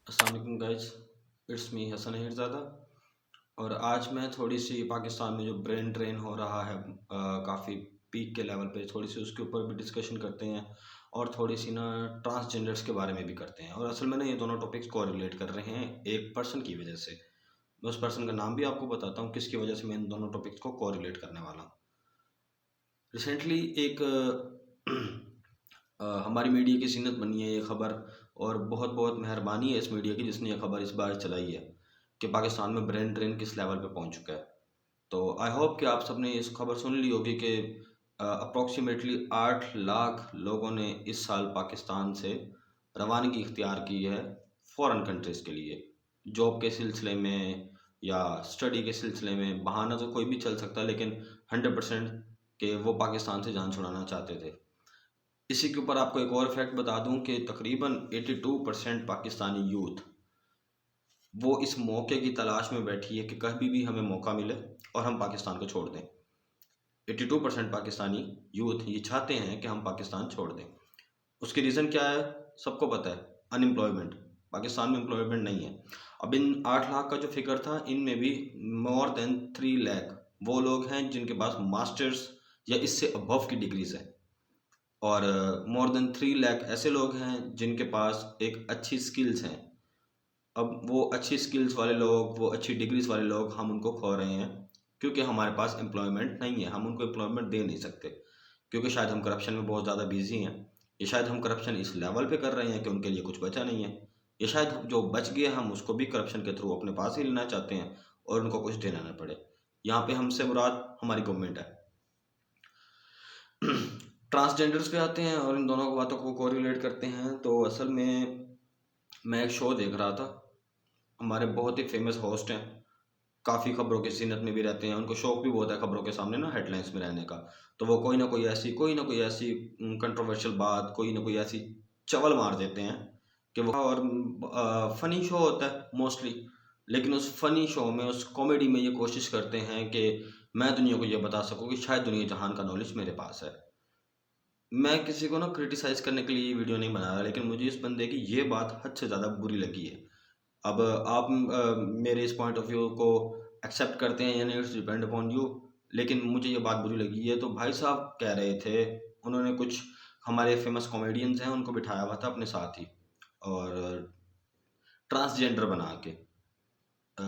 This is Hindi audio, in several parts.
अस्सलाम वालेकुम गाइस, इट्स मी हसन अहिरज़ादा। और आज मैं थोड़ी सी पाकिस्तान में जो ब्रेन ड्रेन हो रहा है काफ़ी पीक के लेवल पे, थोड़ी सी उसके ऊपर भी डिस्कशन करते हैं और थोड़ी सी ना ट्रांसजेंडर्स के बारे में भी करते हैं। और असल में ना ये दोनों टॉपिक्स को रिलेट कर रहे हैं एक पर्सन की वजह से। मैं उस पर्सन का नाम भी आपको बताता हूँ किसकी वजह से मैं इन दोनों टॉपिक्स को कोरिलेट करने वाला हूँ। रिसेंटली एक हमारी मीडिया की जीनत बनी है ये खबर, और बहुत बहुत मेहरबानी है इस मीडिया की जिसने ये खबर इस बार चलाई है कि पाकिस्तान में ब्रेन ड्रेन किस लेवल पे पहुंच चुका है। तो आई होप कि आप सबने इस खबर सुन ली होगी कि अप्रोक्सीमेटली 8 लाख लोगों ने इस साल पाकिस्तान से रवानगी इख्तियार की है फॉरेन कंट्रीज़ के लिए, जॉब के सिलसिले में या स्टडी के सिलसिले में। बहाना तो कोई भी चल सकता है, लेकिन 100% कि वो पाकिस्तान से जान छुड़ाना चाहते थे। इसी के ऊपर आपको एक और फैक्ट बता दूं कि तकरीबन 82% पाकिस्तानी यूथ वो इस मौके की तलाश में बैठी है कि कभी भी हमें मौका मिले और हम पाकिस्तान को छोड़ दें। 82% पाकिस्तानी यूथ ये चाहते हैं कि हम पाकिस्तान छोड़ दें। उसकी रीज़न क्या है? सबको पता है, अनएम्प्लॉयमेंट। पाकिस्तान में एम्प्लॉयमेंट नहीं है। अब इन 8 लाख का जो फिगर था, इनमें भी मोर देन 3 लाख वो लोग हैं जिनके पास मास्टर्स या इससे अबव की डिग्रीज है, और मोर देन 3 लाख ऐसे लोग हैं जिनके पास एक अच्छी स्किल्स हैं। अब वो अच्छी स्किल्स वाले लोग, वो अच्छी डिग्रीज वाले लोग, हम उनको खो रहे हैं क्योंकि हमारे पास एम्प्लॉयमेंट नहीं है। हम उनको एम्प्लॉयमेंट दे नहीं सकते क्योंकि शायद हम करप्शन में बहुत ज़्यादा बिजी हैं, या शायद हम करप्शन इस लेवल पे कर रहे हैं कि उनके लिए कुछ बचा नहीं है, या शायद जो बच गया हम उसको भी करप्शन के थ्रू अपने पास ही लेना चाहते हैं और उनको कुछ देना ना पड़े। यहाँ पे हमसे मुराद हमारी गवर्नमेंट है। ट्रांसजेंडर्स पे आते हैं और इन दोनों बातों को कोरिलेट करते हैं। तो असल में मैं एक शो देख रहा था, हमारे बहुत ही फेमस होस्ट हैं, काफ़ी खबरों की जीनत में भी रहते हैं, उनको शौक भी बहुत है खबरों के सामने ना हेडलाइंस में रहने का। तो वो कोई ना कोई ऐसी कंट्रोवर्शियल बात, कोई ना कोई ऐसी चवल मार देते हैं कि वो, और फनी शो होता है मोस्टली, लेकिन उस फनी शो में, उस कॉमेडी में ये कोशिश करते हैं कि मैं दुनिया को ये बता सकूं कि शायद दुनिया जहान का नॉलेज मेरे पास है। मैं किसी को ना क्रिटिसाइज़ करने के लिए ये वीडियो नहीं बना रहा, लेकिन मुझे इस बंदे की ये बात हद से ज़्यादा बुरी लगी है। अब आप मेरे इस पॉइंट ऑफ व्यू को एक्सेप्ट करते हैं या नहीं, इट्स डिपेंड अपॉन यू, लेकिन मुझे ये बात बुरी लगी है। तो भाई साहब कह रहे थे, उन्होंने कुछ हमारे फेमस कॉमेडियंस हैं उनको बिठाया हुआ था अपने साथ ही, और ट्रांसजेंडर बना के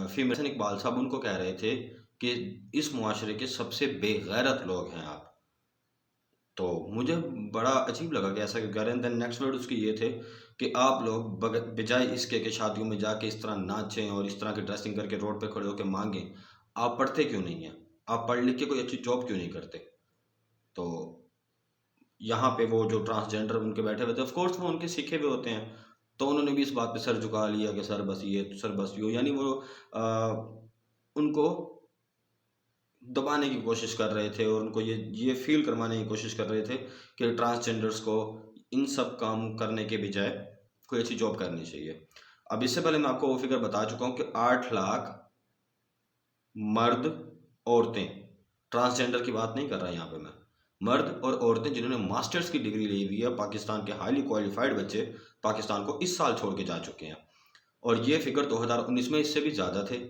फीमेल हसन इकबाल साहब उनको कह रहे थे कि इस मुआशरे के सबसे बेगैरत लोग हैं आप। तो मुझे बड़ा अजीब लगा कि ऐसा क्यों कह रहे हैं। देन नेक्स्ट वर्ड उसके ये थे कि आप लोग बजाय इसके कि शादियों में जाके इस तरह नाचें और इस तरह की ड्रेसिंग करके रोड पे खड़े होकर मांगें, आप पढ़ते क्यों नहीं हैं? आप पढ़ लिख के कोई अच्छी जॉब क्यों नहीं करते? तो यहाँ पे वो जो ट्रांसजेंडर उनके बैठे हुए थे, ऑफ कोर्स वो उनके सीखे हुए होते हैं, तो उन्होंने भी इस बात पे सर झुका लिया कि सर बस ये, सर बस यो, यानी वो उनको दबाने की कोशिश कर रहे थे और उनको ये फील करवाने की कोशिश कर रहे थे कि ट्रांसजेंडर्स को इन सब काम करने के बजाय कोई अच्छी जॉब करनी चाहिए। अब इससे पहले मैं आपको वो फिगर बता चुका हूँ कि 8 लाख मर्द, औरतें, ट्रांसजेंडर की बात नहीं कर रहा यहाँ पे मैं, मर्द और औरतें जिन्होंने मास्टर्स की डिग्री ली हुई है, पाकिस्तान के हाईली क्वालिफाइड बच्चे पाकिस्तान को इस साल छोड़ के जा चुके हैं। और ये फिगर 2019 में इससे भी ज़्यादा थे।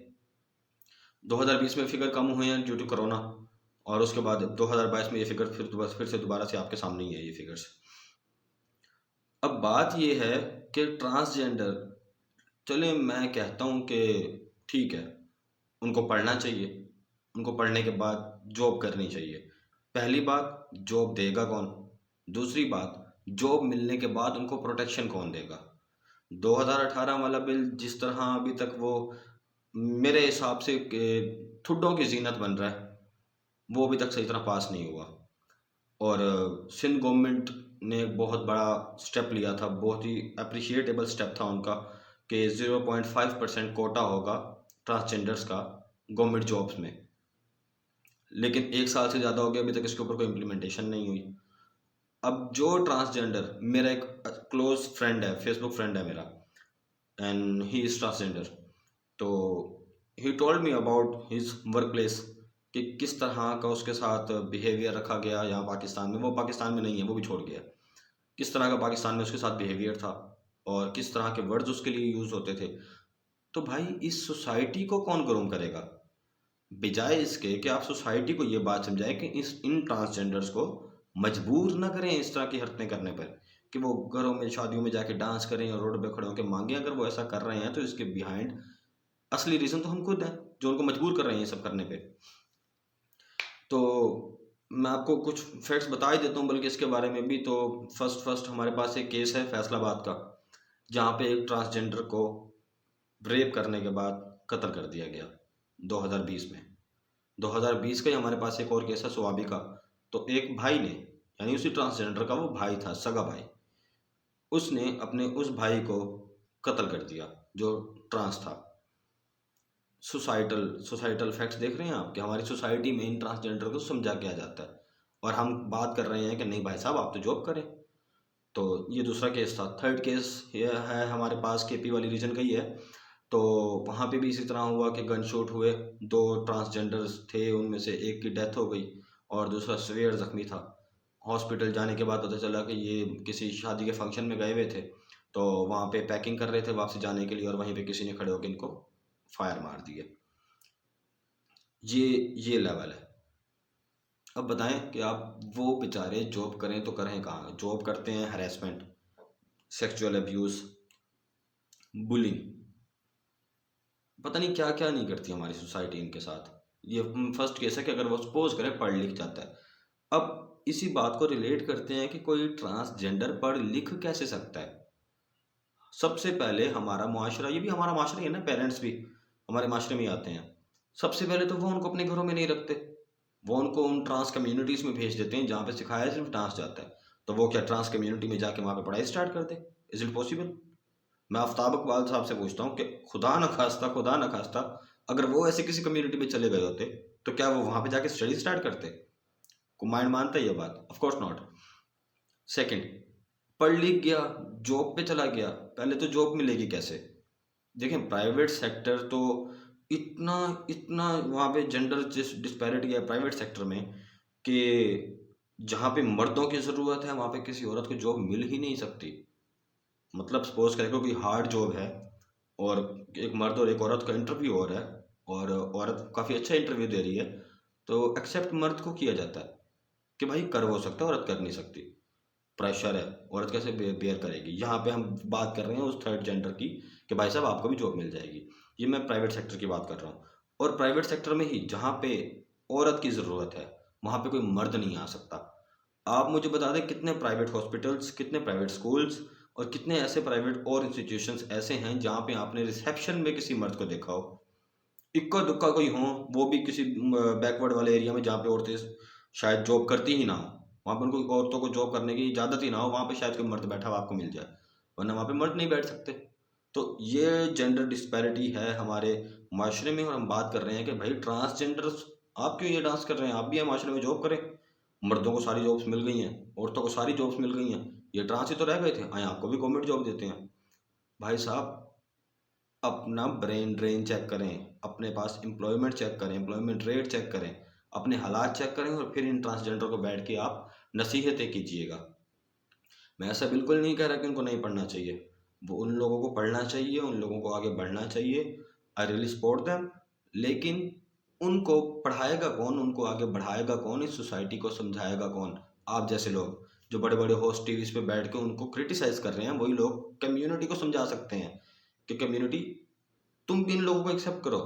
2020 में फिगर कम हुए हैं ड्यू टू कोरोना, और उसके बाद 2022 में ये फिगर फिर से दोबारा से आपके सामने ही है ये फिगर्स। अब बात ये है कि ट्रांसजेंडर, चले मैं कहता हूँ कि ठीक है, उनको पढ़ना चाहिए, उनको पढ़ने के बाद जॉब करनी चाहिए। पहली बात, जॉब देगा कौन? दूसरी बात, जॉब मिलने के बाद उनको प्रोटेक्शन कौन देगा? 2018 वाला बिल जिस तरह अभी तक वो मेरे हिसाब से ठुड्डों की जीनत बन रहा है, वो अभी तक सही तरह पास नहीं हुआ। और सिंध गवर्नमेंट ने एक बहुत बड़ा स्टेप लिया था, बहुत ही अप्रिशिएटेबल स्टेप था उनका, कि 0.5% कोटा होगा ट्रांसजेंडर्स का गवर्नमेंट जॉब्स में। लेकिन 1 साल से ज़्यादा हो गया, अभी तक इसके ऊपर कोई इम्प्लीमेंटेशन नहीं हुई। अब जो ट्रांसजेंडर, मेरा एक क्लोज फ्रेंड है, फेसबुक फ्रेंड है मेरा, एंड ही इज़ ट्रांसजेंडर। तो he told me about his work place, कि किस तरह का उसके साथ बिहेवियर रखा गया यहाँ पाकिस्तान में। वो पाकिस्तान में नहीं है, वो भी छोड़ गया। किस तरह का पाकिस्तान में उसके साथ बिहेवियर था, और किस तरह के वर्ड्स उसके लिए यूज़ होते थे। तो भाई इस सोसाइटी को कौन ग्रूम करेगा? बजाय इसके कि आप सोसाइटी को ये बात समझाएं कि इन ट्रांसजेंडर्स को मजबूर ना करें इस तरह की हरकतें करने पर, कि वो घरों में शादियों में जाके डांस करें और रोड पे खड़े होकर मांगे। अगर वो ऐसा कर रहे हैं तो इसके बिहाइंड असली रीज़न तो हम खुद हैं जो उनको मजबूर कर रहे हैं ये सब करने पे। तो मैं आपको कुछ फैक्ट्स बता ही देता हूँ बल्कि इसके बारे में भी। तो फर्स्ट हमारे पास एक केस है फैसलाबाद का, जहाँ पे एक ट्रांसजेंडर को रेप करने के बाद कत्ल कर दिया गया 2020 में। 2020 का ही हमारे पास एक और केस है स्वाबी का। तो एक भाई ने, यानी उसी ट्रांसजेंडर का वो भाई था, सगा भाई, उसने अपने उस भाई को कत्ल कर दिया जो ट्रांस था। सोसाइटल फैक्ट्स देख रहे हैं आप कि हमारी सोसाइटी में इन ट्रांसजेंडर को समझा किया जाता है, और हम बात कर रहे हैं कि नहीं भाई साहब आप तो जॉब करें। तो ये दूसरा केस था। थर्ड केस ये है हमारे पास केपी वाली रीजन का ही है। तो वहाँ पे भी इसी तरह हुआ कि गन शूट हुए, दो ट्रांसजेंडर्स थे, उनमें से एक की डेथ हो गई और दूसरा सीवियर जख्मी था। हॉस्पिटल जाने के बाद पता चला कि ये किसी शादी के फंक्शन में गए हुए थे, तो वहाँ पे पैकिंग कर रहे थे वापसी जाने के लिए, और वहीं पे किसी ने खड़े होकर इनको फायर मार दिए। ये लेवल है। अब बताएं कि आप वो बेचारे जॉब करें तो करें कहाँ? जॉब करते हैं, हरेसमेंट, सेक्सुअल अब्यूज़, बुलिंग, पता नहीं क्या क्या नहीं करती हमारी सोसाइटी इनके साथ। ये फर्स्ट केस है कि अगर वो सपोज करें पढ़ लिख जाता है। अब इसी बात को रिलेट करते हैं कि कोई ट्रांसजेंडर पढ़ लिख कैसे सकता है। सबसे पहले हमारा मुआशरा, ये भी हमारा माशरा ही है ना, पेरेंट्स भी हमारे माशरे में ही आते हैं। सबसे पहले तो वो उनको अपने घरों में नहीं रखते, वो उनको उन ट्रांस कम्युनिटीज़ में भेज देते हैं जहाँ पे सिखाया सिर्फ डांस जाता है। तो वो क्या ट्रांस कम्युनिटी में जाके वहाँ पे पढ़ाई स्टार्ट कर दे? Is it possible? मैं आफ्ताब इकबाल साहब से पूछता हूँ कि खुदा न खास्ता अगर वो ऐसे किसी कम्युनिटी में चले गए होते तो क्या वो वहाँ पे जाके स्टडी स्टार्ट करते? को माइंड मानता है ये बात? Of course not. सेकंड, पढ़ लिख गया, जॉब पे चला गया, पहले तो जॉब मिलेगी कैसे? देखें प्राइवेट सेक्टर तो इतना इतना वहाँ पे जेंडर डिस्पैरिटी है प्राइवेट सेक्टर में कि जहाँ पे मर्दों की ज़रूरत है वहाँ पे किसी औरत को जॉब मिल ही नहीं सकती। मतलब सपोज करें कोई हार्ड जॉब है और एक मर्द और एक औरत का इंटरव्यू हो रहा है और औरत काफ़ी अच्छा इंटरव्यू दे रही है, तो एक्सेप्ट मर्द को किया जाता है कि भाई कर वो सकता है, औरत कर नहीं सकती, प्रेशर है, औरत कैसे बेयर करेगी। यहाँ पे हम बात कर रहे हैं उस थर्ड जेंडर की कि भाई साहब आपको भी जॉब मिल जाएगी। ये मैं प्राइवेट सेक्टर की बात कर रहा हूँ। और प्राइवेट सेक्टर में ही जहाँ पे औरत की ज़रूरत है वहाँ पे कोई मर्द नहीं आ सकता। आप मुझे बता दें कितने प्राइवेट हॉस्पिटल्स, कितने प्राइवेट स्कूल्स और कितने ऐसे प्राइवेट और इंस्टीट्यूशंस ऐसे हैं जहाँ पे आपने रिसेप्शन में किसी मर्द को देखा हो? इक्का दुक्का कोई हो, वो भी किसी बैकवर्ड वाले एरिया में जहाँ पे औरतें शायद जॉब करती ही ना हो, वहाँ पर उनको औरतों को जॉब करने की इजाज़त ही ना हो, वहाँ पे शायद कोई मर्द बैठा हुआ आपको मिल जाए, वरना वहाँ पे मर्द नहीं बैठ सकते। तो ये जेंडर डिस्पैरिटी है हमारे माशरे में, और हम बात कर रहे हैं कि भाई ट्रांसजेंडर्स आप क्यों ये डांस कर रहे हैं? आप भी माशरे में जॉब करें। मर्दों को सारी जॉब्स मिल गई हैं, औरतों को सारी जॉब्स मिल गई हैं, ये ट्रांस ही तो रह गए थे, आए आपको भी गवर्नमेंट जॉब देते हैं। भाई साहब अपना ब्रेन ड्रेन चेक करें, अपने पास एम्प्लॉयमेंट चेक करें, एम्प्लॉयमेंट रेट चेक करें, अपने हालात चेक करें, और फिर इन ट्रांसजेंडर को बैठ के आप नसीहतें कीजिएगा। मैं ऐसा बिल्कुल नहीं कह रहा कि उनको नहीं पढ़ना चाहिए, वो उन लोगों को पढ़ना चाहिए, उन लोगों को आगे बढ़ना चाहिए, आई रियली सपोर्ट देम। लेकिन उनको पढ़ाएगा कौन, उनको आगे बढ़ाएगा कौन, इस सोसाइटी को समझाएगा कौन? आप जैसे लोग जो बड़े बड़े होस्ट टीवीज पे बैठ के उनको क्रिटिसाइज कर रहे हैं, वही लोग कम्युनिटी को समझा सकते हैं कि कम्युनिटी तुम भी इन लोगों को एक्सेप्ट करो।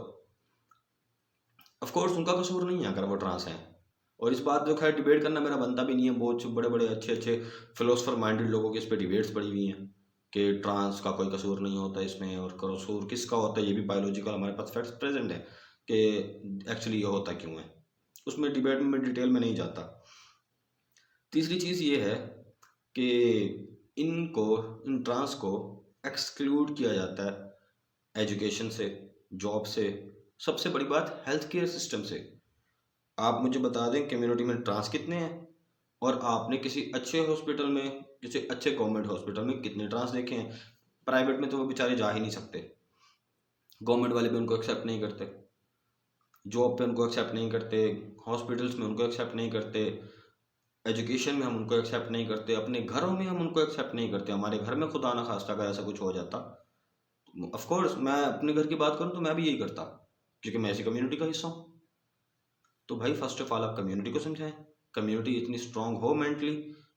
ऑफ कोर्स उनका कसूर नहीं है अगर वो ट्रांस हैं, और इस बात जो खैर डिबेट करना मेरा बनता भी नहीं है। बहुत बड़े बड़े अच्छे अच्छे फिलोसफर माइंडेड लोगों की इस पर डिबेट्स पड़ी हुई हैं कि ट्रांस का कोई कसूर नहीं होता इसमें, और कसूर किसका होता है, ये भी बायोलॉजिकल हमारे पास फैक्ट्स प्रेजेंट है कि एक्चुअली ये होता क्यों है। उसमें डिबेट में डिटेल में नहीं जाता। तीसरी चीज़ ये है कि इनको, इन ट्रांस को एक्सक्लूड किया जाता है एजुकेशन से, जॉब से, सबसे बड़ी बात हेल्थ केयर सिस्टम से। आप मुझे बता दें कम्युनिटी में ट्रांस कितने हैं, और आपने किसी अच्छे हॉस्पिटल में, किसी अच्छे गवर्नमेंट हॉस्पिटल में कितने ट्रांस देखे हैं? प्राइवेट में तो वो बेचारे जा ही नहीं सकते, गवर्नमेंट वाले भी उनको एक्सेप्ट नहीं करते, जॉब पे उनको एक्सेप्ट नहीं करते, हॉस्पिटल्स में उनको एक्सेप्ट नहीं करते। एजुकेशन में हम उनको एक्सेप्ट नहीं करते, अपने घरों में हम उनको एक्सेप्ट नहीं करते। हमारे घर में खुदा ना खास्ता अगर ऐसा कुछ हो जाता, ऑफ कोर्स मैं अपने घर की बात करूँ तो मैं भी यही करता, क्योंकि मैं ऐसी कम्युनिटी का हिस्सा हूँ। तो भाई फर्स्ट ऑफ ऑल आप कम्युनिटी को समझाएं। कम्युनिटी इतनी स्ट्रांग हो मेंटली,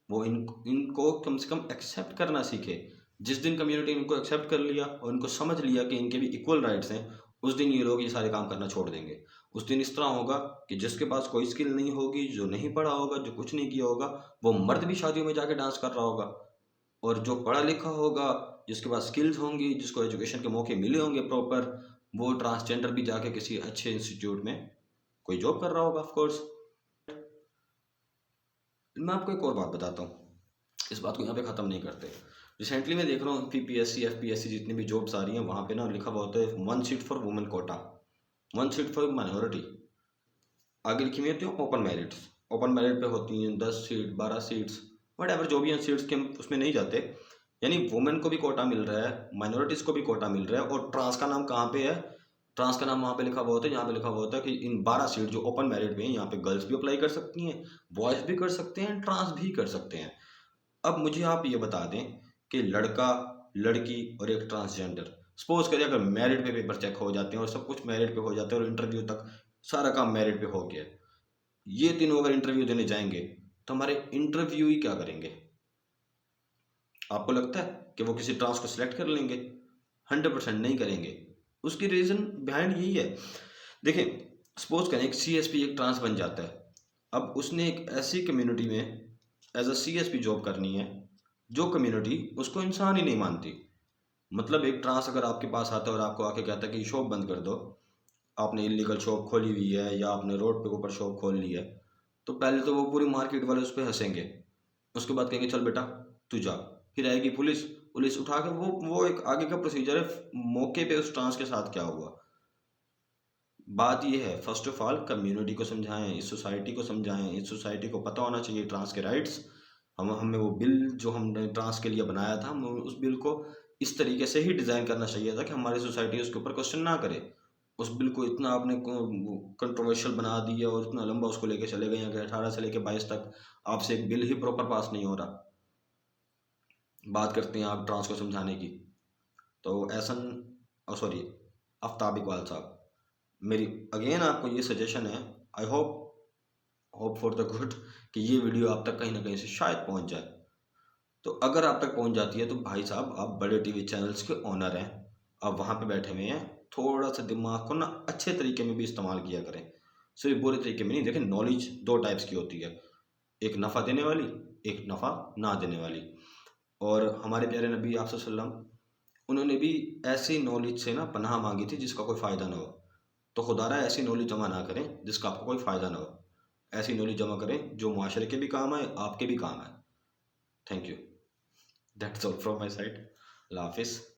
वो इनको कम से कम एक्सेप्ट करना सीखे। जिस दिन कम्युनिटी इनको एक्सेप्ट कर लिया और इनको समझ लिया कि इनके भी इक्वल राइट्स हैं, उस दिन ये लोग ये सारे काम करना छोड़ देंगे। उस दिन इस तरह होगा कि जिसके पास कोई स्किल नहीं होगी, जो नहीं पढ़ा होगा, जो कुछ नहीं किया होगा, वो मर्द भी शादियों में जाके डांस कर रहा होगा। और जो पढ़ा लिखा होगा, जिसके पास स्किल्स होंगी, जिसको एजुकेशन के मौके मिले होंगे प्रॉपर, वो ट्रांसजेंडर भी जाके किसी अच्छे इंस्टीट्यूट में कोई जॉब कर रहा होगा ऑफ कोर्स। मैं आपको एक और बात बताता हूँ, इस बात को यहाँ पे ख़त्म नहीं करते। रिसेंटली मैं देख रहा हूँ पीपीएससी एफपीएससी जितनी भी जॉब्स आ रही हैं, वहाँ पे ना लिखा हुआ होता है 1 seat for women quota, 1 seat for minority. आगे लिखी हुई होती है ओपन मेरिट्स। ओपन मेरिट पे होती हैं 10 सीट, 12 सीट्स, वट एवर जो भी हैं सीट्स के हम उसमें नहीं जाते। यानी वुमेन को भी कोटा मिल रहा है, माइनॉरिटीज़ को भी कोटा मिल रहा है। और ट्रांस का नाम कहाँ पे है? ट्रांस का नाम वहाँ पे लिखा हुआ होता है, यहाँ पे लिखा हुआ होता है कि इन 12 सीट जो ओपन मेरिट में है, यहाँ पे गर्ल्स भी अप्लाई कर सकती हैं, बॉयज़ भी कर सकते हैं, ट्रांस भी कर सकते हैं। अब मुझे आप ये बता दें कि लड़का, लड़की और एक ट्रांसजेंडर, सपोज करिए अगर मेरिट पे पेपर चेक हो जाते हैं और सब कुछ मेरिट पे हो जाता है और इंटरव्यू तक सारा काम मेरिट पे हो गया, ये तीनों अगर इंटरव्यू देने जाएंगे तो हमारे इंटरव्यू ही क्या करेंगे? आपको लगता है कि वो किसी ट्रांस को सिलेक्ट कर लेंगे? 100% नहीं करेंगे। उसकी रीज़न बिहाइंड यही है। देखिए, सपोज करें एक सीएसपी एक ट्रांस बन जाता है। अब उसने एक ऐसी कम्युनिटी में एज अ सीएसपी जॉब करनी है जो कम्युनिटी उसको इंसान ही नहीं मानती। मतलब एक ट्रांस अगर आपके पास आता है और आपको आके कहता है कि शॉप बंद कर दो, आपने इलीगल शॉप खोली हुई है या आपने रोड पे ऊपर शॉप खोल ली है, तो पहले तो वो पूरी मार्केट वाले उस पर हंसेंगे। उसके बाद कहेंगे चल बेटा तू जा। फिर आएगी पुलिस, पुलिस उठा के वो एक आगे का प्रोसीजर है, मौके पे उस ट्रांस के साथ क्या हुआ। बात ये है, फर्स्ट ऑफ ऑल कम्युनिटी को समझाएं, इस सोसाइटी को समझाएं, इस सोसाइटी को पता होना चाहिए ट्रांस के राइट्स। हमें वो बिल जो हमने ट्रांस के लिए बनाया था, हमें उस बिल को इस तरीके से ही डिज़ाइन करना चाहिए था कि हमारी सोसाइटी उसके ऊपर क्वेश्चन ना करे। उस बिल को इतना आपने कंट्रोवर्शियल बना दिया और इतना लंबा उसको लेके चले गए हैं कि 18 से लेके 22 तक आपसे एक बिल ही प्रॉपर पास नहीं हो रहा। बात करते हैं आप ट्रांस को समझाने की, तो एहसन, सॉरी, आफ्ताब इकबाल साहब, मेरी अगेन आपको ये सजेशन है, I hope for the good कि ये वीडियो आप तक कहीं ना कहीं से शायद पहुंच जाए। तो अगर आप तक पहुंच जाती है तो भाई साहब आप बड़े टीवी चैनल्स के ओनर हैं, आप वहाँ पे बैठे हुए हैं, थोड़ा सा दिमाग को ना अच्छे तरीके में भी इस्तेमाल किया करें, सिर्फ बुरे तरीके में नहीं। देखें, नॉलेज दो टाइप्स की होती है, एक नफ़ा देने वाली, एक नफ़ा ना देने वाली। और हमारे प्यारे नबी आप सल्लम, उन्होंने भी ऐसी नॉलेज से ना पनाह मांगी थी जिसका कोई फ़ायदा ना हो। तो खुदारा ऐसी नॉलेज जमा ना करें जिसका आपको कोई फ़ायदा ना हो, ऐसी नॉलेज जमा करें जो माशरे के भी काम आए, आपके भी काम आए। Thank you, that's all from my side. अल्लाह हाफिज़।